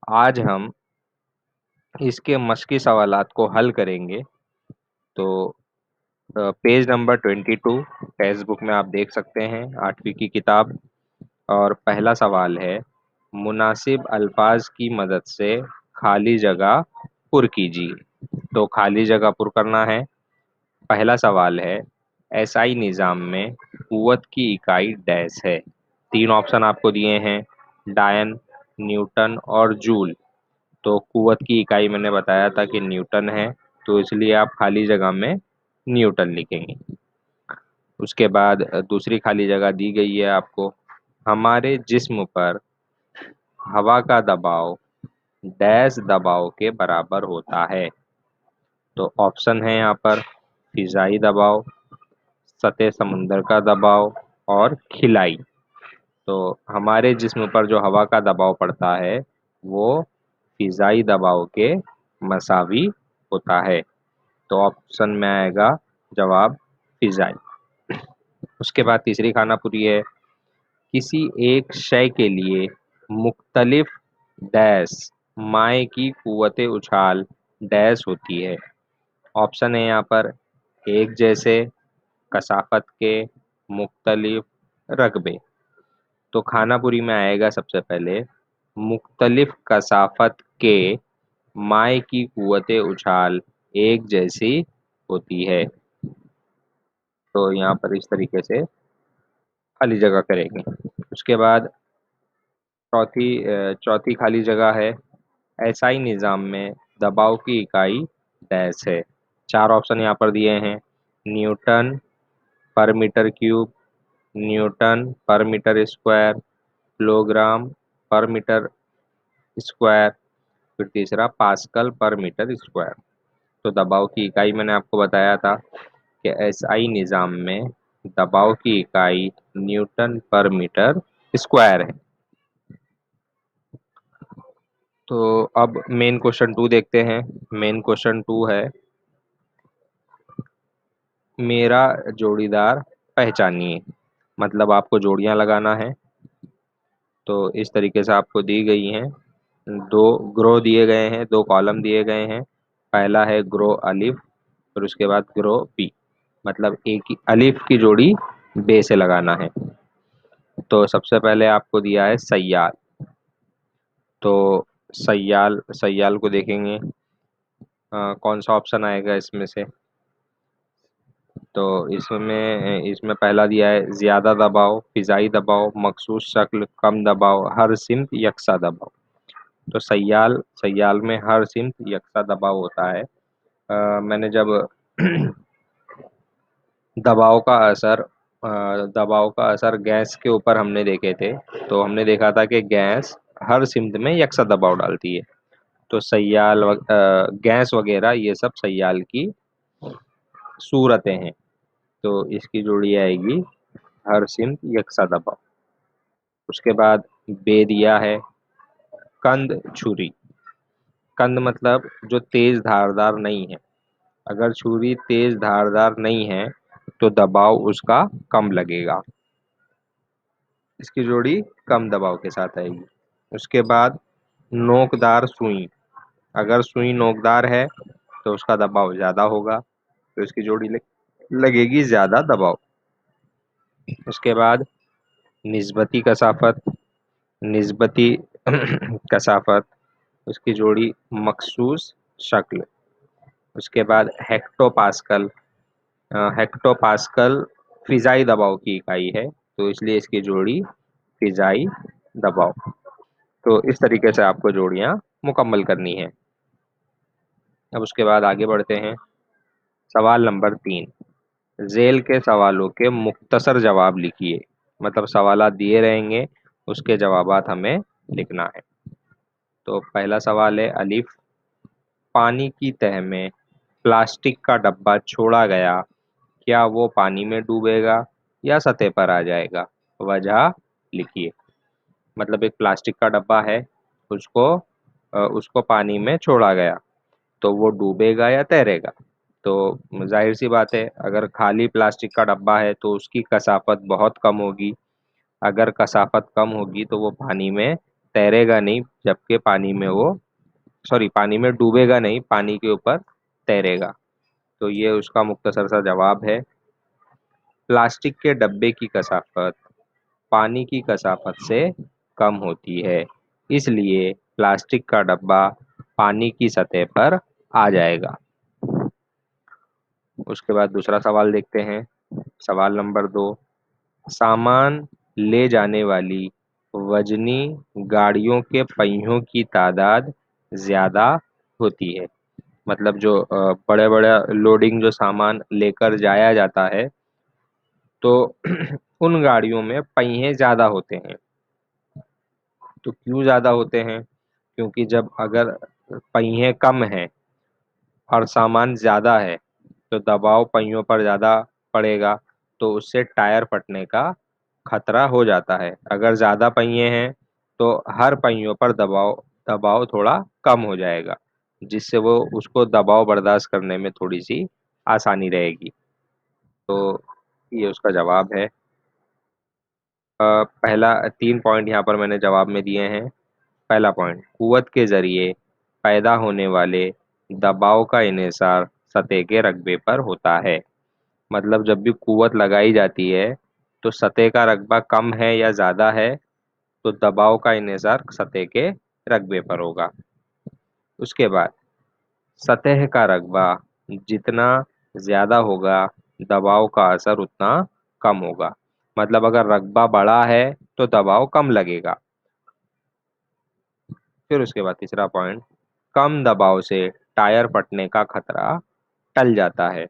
आज हम इसके मश्की सवालात को हल करेंगे। तो पेज नंबर 22 टेक्स्ट बुक में आप देख सकते हैं, 8वीं की किताब। और पहला सवाल है, मुनासिब अल्फाज की मदद से खाली जगह पुर कीजिए। तो खाली जगह पुर करना है। पहला सवाल है, एसआई निज़ाम में कुव्वत की इकाई डैश है। तीन ऑप्शन आपको दिए हैं, डायन, न्यूटन और जूल। तो कुव्वत की इकाई मैंने बताया था कि न्यूटन है, तो इसलिए आप खाली जगह में न्यूटन लिखेंगे। उसके बाद दूसरी खाली जगह दी गई है आपको, हमारे जिस्म पर हवा का दबाव डैश दबाव के बराबर होता है। तो ऑप्शन है यहाँ पर, फिजाई दबाव, सतह समुंदर का दबाव और खिलाई। तो हमारे जिस्म पर जो हवा का दबाव पड़ता है वो फिजाई दबाव के मसावी होता है। तो ऑप्शन में आएगा जवाब फिजाई। उसके बाद तीसरी खानापुरी है, किसी एक शय के लिए मुख्तलिफ डैश माए की कुव्वत उछाल डैश होती है। ऑप्शन है यहाँ पर, एक जैसे, कसाफत के, मुख्तलिफ, रकबे। तो खानापुरी में आएगा सबसे पहले, मुख्तलिफ कसाफत के माए की कुव्वत उछाल एक जैसी होती है। तो यहाँ पर इस तरीके से खाली जगह करेंगे। उसके बाद चौथी खाली जगह है, एसआई निज़ाम में दबाव की इकाई डैश है। चार ऑप्शन यहाँ पर दिए हैं, न्यूटन पर मीटर क्यूब, न्यूटन पर मीटर स्क्वायर, किलोग्राम पर मीटर स्क्वायर, फिर तीसरा पास्कल पर मीटर स्क्वायर। तो दबाव की इकाई मैंने आपको बताया था कि एसआई निज़ाम में दबाव की इकाई न्यूटन पर मीटर स्क्वायर है। तो अब मेन क्वेश्चन 2 देखते हैं। मेन क्वेश्चन 2 है, मेरा जोड़ीदार पहचानिए। मतलब आपको जोड़ियां लगाना है। तो इस तरीके से आपको दी गई हैं, दो ग्रो दिए गए हैं, दो कॉलम दिए गए हैं। पहला है ग्रो अलिफ, फिर उसके बाद ग्रो बी। मतलब एक ही अलिफ की जोड़ी बे से लगाना है। तो सबसे पहले आपको दिया है सय्याल। तो सय्याल सय्याल को देखेंगे, कौन सा ऑप्शन आएगा इसमें से। तो इसमें इसमें पहला दिया है ज्यादा दबाव, फिजाई दबाव, मखसूस शक्ल, कम दबाव, हर सिमत यकसा दबाव। तो सय्याल सय्याल में हर सिमत यकसा दबाव होता है। मैंने जब दबाव का असर दबाव का असर गैस के ऊपर हमने देखे थे, तो हमने देखा था कि गैस हर सिमत में यकसा दबाव डालती है। तो गैस वगैरह ये सब सय्याल की सूरतें हैं। तो इसकी जोड़ी आएगी हर सिमत यकसा दबाव। उसके बाद बे दिया है कंद छुरी। कंद मतलब जो तेज धारदार नहीं है। अगर छुरी तेज धारदार नहीं है तो दबाव उसका कम लगेगा। इसकी जोड़ी कम दबाव के साथ आएगी। उसके बाद नोकदार सुई। अगर सुई नोकदार है तो उसका दबाव ज्यादा होगा, तो इसकी जोड़ी लगेगी ज्यादा दबाव। उसके बाद निस्बती कसाफत। निस्बती कसाफत, उसकी जोड़ी मखसूस शक्ल। उसके बाद हेक्टोपास्कल। हेक्टोपास्कल फिजाई दबाव की इकाई है, तो इसलिए इसकी जोड़ी फिजाई दबाव। तो इस तरीके से आपको जोड़ियां मुकम्मल करनी है। अब उसके बाद आगे बढ़ते हैं। सवाल नंबर 3, झेल के सवालों के मुख्तसर जवाब लिखिए। मतलब सवालात दिए रहेंगे, उसके जवाबात हमें लिखना है। तो पहला सवाल है अलिफ, पानी की तह में प्लास्टिक का डब्बा छोड़ा गया, क्या वो पानी में डूबेगा या सतह पर आ जाएगा? वजह लिखिए। मतलब एक प्लास्टिक का डब्बा है, उसको पानी में छोड़ा गया, तो वो डूबेगा या तैरेगा? तो जाहिर सी बात है, अगर खाली प्लास्टिक का डब्बा है तो उसकी कसाफत बहुत कम होगी। अगर कसाफत कम होगी तो वो पानी में तैरेगा नहीं, जबकि पानी में वो, सॉरी, पानी में डूबेगा नहीं, पानी के ऊपर तैरेगा। तो ये उसका मुख्तसर सा जवाब है। प्लास्टिक के डब्बे की कसाफत पानी की कसाफत से कम होती है, इसलिए प्लास्टिक का डब्बा पानी की सतह पर आ जाएगा। उसके बाद दूसरा सवाल देखते हैं। सवाल नंबर 2। सामान ले जाने वाली वजनी गाड़ियों के पहियों की तादाद ज्यादा होती है। मतलब जो बड़े बड़े लोडिंग जो सामान लेकर जाया जाता है, तो उन गाड़ियों में पहिए ज्यादा होते हैं। तो क्यों ज्यादा होते हैं? क्योंकि जब अगर पहिए कम हैं और सामान ज्यादा है, तो दबाव पहियों पर ज्यादा पड़ेगा, तो उससे टायर फटने का खतरा हो जाता है। अगर ज्यादा पहिए हैं तो हर पहियों पर दबाव दबाव थोड़ा कम हो जाएगा, जिससे वो उसको दबाव बर्दाश्त करने में थोड़ी सी आसानी रहेगी। तो ये उसका जवाब है। पहला 3 पॉइंट यहाँ पर मैंने जवाब में दिए हैं। पहला पॉइंट, कुवत के जरिए पैदा होने वाले दबाव का इन्हिसार सतह के रकबे पर होता है। मतलब जब भी कुवत लगाई जाती है, तो सतह का रकबा कम है या ज्यादा है, तो दबाव का इन्हिसार सतह के रकबे पर होगा। उसके बाद, सतह का रकबा जितना ज्यादा होगा, दबाव का असर उतना कम होगा। मतलब अगर रकबा बड़ा है तो दबाव कम लगेगा। फिर उसके बाद तीसरा पॉइंट, कम दबाव से टायर फटने का खतरा टल जाता है।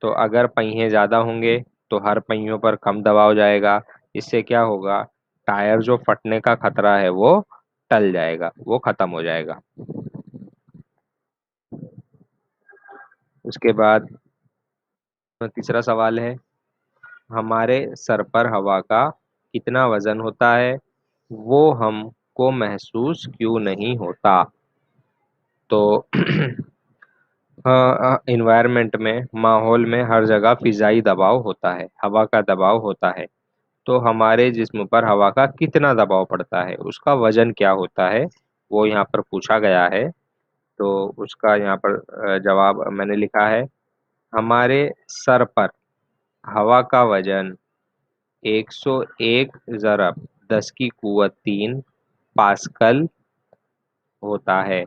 तो अगर पहिए ज्यादा होंगे तो हर पहियों पर कम दबाव जाएगा। इससे क्या होगा? टायर जो फटने का खतरा है वो टल जाएगा, वो खत्म हो जाएगा। उसके बाद तीसरा सवाल है, हमारे सर पर हवा का कितना वजन होता है, वो हमको महसूस क्यों नहीं होता? तो इन्वायरमेंट में, माहौल में हर जगह फिजाई दबाव होता है, हवा का दबाव होता है। तो हमारे जिस्म पर हवा का कितना दबाव पड़ता है, उसका वजन क्या होता है, वो यहाँ पर पूछा गया है। तो उसका यहाँ पर जवाब मैंने लिखा है। हमारे सर पर हवा का वजन 101 ज़रब 10 की कुवत 3 पास्कल होता है।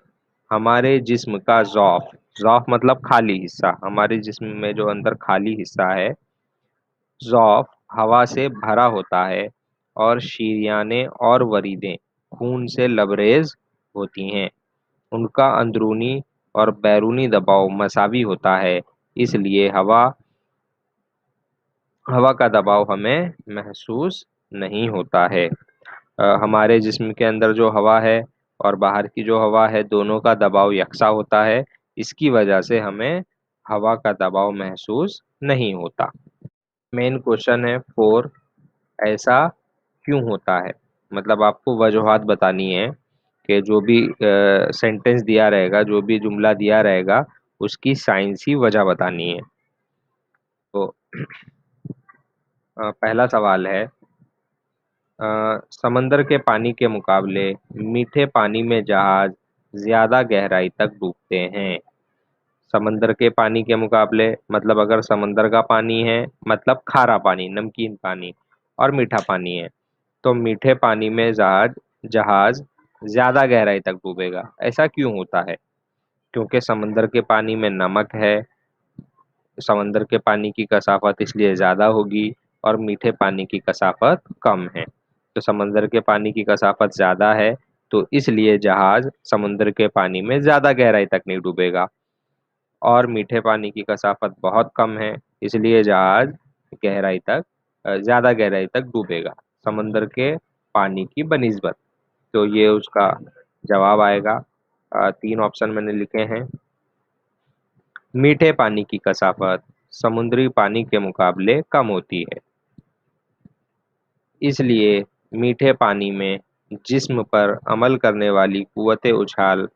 हमारे जिस्म का ज़ौफ़, ज़ौफ़ मतलब खाली हिस्सा, हमारे जिस्म में जो अंदर खाली हिस्सा है, ज़ौफ़ हवा से भरा होता है, और शरीयानें और वरीदें खून से लबरेज होती हैं। उनका अंदरूनी और बैरूनी दबाव मसावी होता है, इसलिए हवा का दबाव हमें महसूस नहीं होता है। हमारे जिस्म के अंदर जो हवा है और बाहर की जो हवा है, दोनों का दबाव यकसा होता है। इसकी वजह से हमें हवा का दबाव महसूस नहीं होता। मेन क्वेश्चन है 4, ऐसा क्यों होता है? मतलब आपको वजूहात बतानी है कि जो भी सेंटेंस दिया रहेगा, जो भी जुमला दिया रहेगा, उसकी साइंसी वजह बतानी है। तो पहला सवाल है, समंदर के पानी के मुकाबले मीठे पानी में जहाज ज्यादा गहराई तक डूबते हैं। समंदर के पानी के मुकाबले, मतलब अगर समंदर का पानी है, मतलब खारा पानी, नमकीन पानी, और मीठा पानी है, तो मीठे पानी में जहाज जहाज ज्यादा गहराई तक डूबेगा। ऐसा क्यों होता है? क्योंकि समंदर के पानी में नमक है, समंदर के पानी की कसाफत इसलिए ज्यादा होगी, और मीठे पानी की कसाफत कम है। तो समंदर के पानी की कसाफत ज्यादा है, तो इसलिए जहाज समुद्र के पानी में ज्यादा गहराई तक नहीं डूबेगा। और मीठे पानी की कसाफत बहुत कम है, इसलिए जहाज गहराई तक ज्यादा गहराई तक डूबेगा समंदर के पानी की बनिस्बत। तो ये उसका जवाब आएगा। 3 ऑप्शन मैंने लिखे हैं। मीठे पानी की कसाफत समुद्री पानी के मुकाबले कम होती है, इसलिए मीठे पानी में जिस्म पर अमल करने वाली कुव्वते उछाल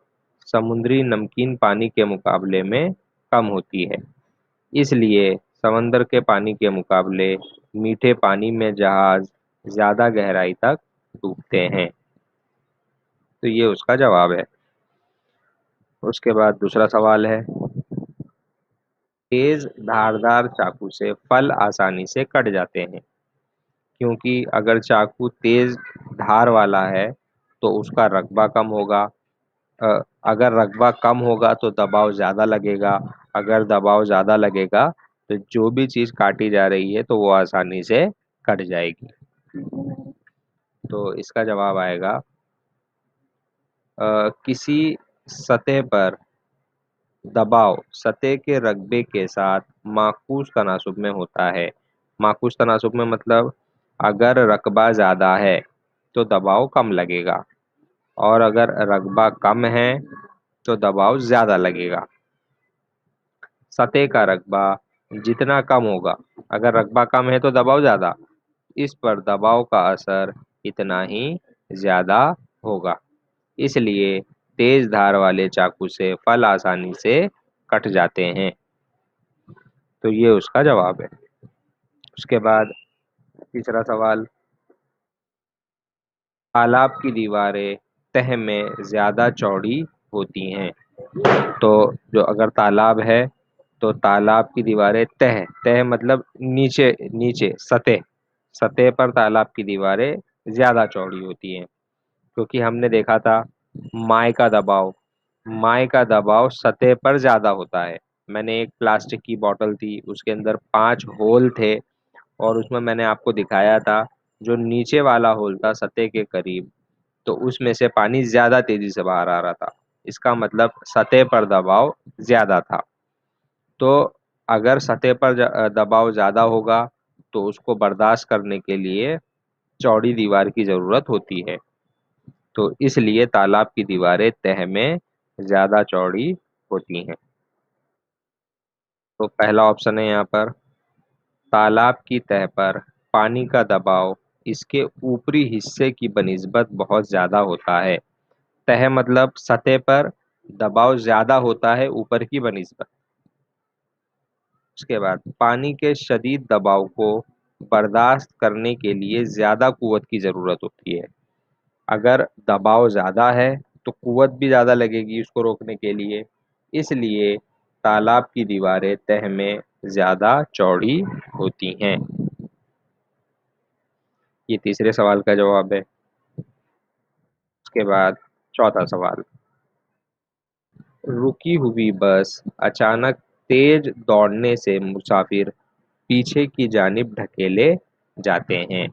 समुद्री नमकीन पानी के मुकाबले में कम होती है। इसलिए समंदर के पानी के मुकाबले मीठे पानी में जहाज ज्यादा गहराई तक डूबते हैं। तो ये उसका जवाब है। उसके बाद दूसरा सवाल है, तेज धारदार चाकू से फल आसानी से कट जाते हैं, क्योंकि अगर चाकू तेज धार वाला है तो उसका रकबा कम होगा। अगर रकबा कम होगा तो दबाव ज़्यादा लगेगा। अगर दबाव ज़्यादा लगेगा तो जो भी चीज़ काटी जा रही है तो वो आसानी से कट जाएगी। तो इसका जवाब आएगा, किसी सतह पर दबाव सतह के रकबे के साथ माकूस तनासुब में होता है। माकूस तनासुब में मतलब अगर रकबा ज़्यादा है तो दबाव कम लगेगा, और अगर रकबा कम है तो दबाव ज़्यादा लगेगा। सतह का रकबा जितना कम होगा, अगर रकबा कम है तो दबाव ज़्यादा, इस पर दबाव का असर इतना ही ज़्यादा होगा। इसलिए तेज धार वाले चाकू से फल आसानी से कट जाते हैं। तो ये उसका जवाब है। उसके बाद तीसरा सवाल, तालाब की दीवारें तह में ज्यादा चौड़ी होती हैं। तो जो अगर तालाब है तो तालाब की दीवारें तह तह मतलब नीचे नीचे सतह सतह पर तालाब की दीवारें ज्यादा चौड़ी होती हैं, क्योंकि हमने देखा था माय का दबाव माय का दबाव सतह पर ज्यादा होता है। मैंने एक प्लास्टिक की बोतल थी, उसके अंदर 5 होल थे, और उसमें मैंने आपको दिखाया था जो नीचे वाला होल था सतह के करीब, तो उसमें से पानी ज्यादा तेजी से बाहर आ रहा था। इसका मतलब सतह पर दबाव ज्यादा था। तो अगर सतह पर दबाव ज्यादा होगा तो उसको बर्दाश्त करने के लिए चौड़ी दीवार की जरूरत होती है। तो इसलिए तालाब की दीवारें तह में ज्यादा चौड़ी होती हैं। तो पहला ऑप्शन है यहाँ पर, तालाब की तह पर पानी का दबाव इसके ऊपरी हिस्से की बनिस्बत बहुत ज्यादा होता है। तह मतलब सतह पर दबाव ज्यादा होता है ऊपर की बनिस्बत। उसके बाद पानी के शदीद दबाव को बर्दाश्त करने के लिए ज्यादा कुव्वत की जरूरत होती है। अगर दबाव ज्यादा है तो कुव्वत भी ज्यादा लगेगी उसको रोकने के लिए। इसलिए तालाब की दीवारें तह में ज्यादा चौड़ी होती हैं। ये तीसरे सवाल का जवाब है। उसके बाद चौथा सवाल, रुकी हुई बस अचानक तेज दौड़ने से मुसाफिर पीछे की जानिब ढकेले जाते हैं।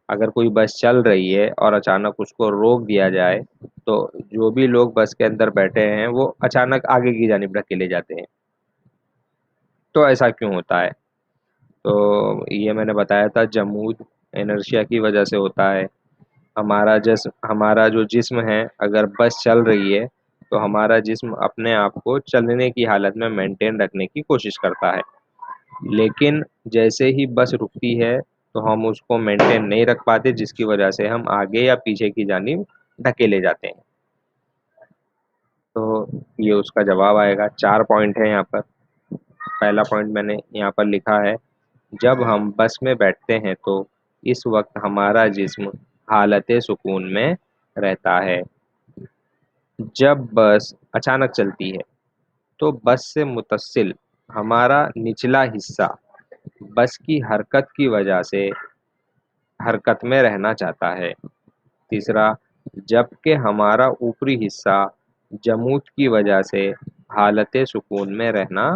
अगर कोई बस चल रही है और अचानक उसको रोक दिया जाए तो जो भी लोग बस के अंदर बैठे हैं वो अचानक आगे की जानिब ढकेले जाते हैं। तो ऐसा क्यों होता है? तो ये मैंने बताया था, जमूद इनर्शिया की वजह से होता है। हमारा जो जिस्म है, अगर बस चल रही है तो हमारा जिस्म अपने आप को चलने की हालत में मेंटेन रखने की कोशिश करता है। लेकिन जैसे ही बस रुकती है तो हम उसको मेंटेन नहीं रख पाते, जिसकी वजह से हम आगे या पीछे की जानिब ढकेले जाते हैं। तो ये उसका जवाब आएगा। 4 पॉइंट है यहाँ पर। पहला पॉइंट मैंने यहाँ पर लिखा है, जब हम बस में बैठते हैं तो इस वक्त हमारा जिस्म हालत सुकून में रहता है। जब बस अचानक चलती है तो बस से मुतसिल हमारा निचला हिस्सा बस की हरकत की वजह से हरकत में रहना चाहता है। तीसरा, जबकि हमारा ऊपरी हिस्सा जमूद की वजह से हालत सुकून में रहना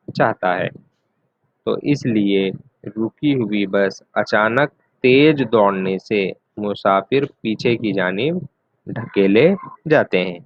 चाहता है। तो इसलिए रुकी हुई बस अचानक तेज दौड़ने से मुसाफिर पीछे की जानिब ढकेले जाते हैं।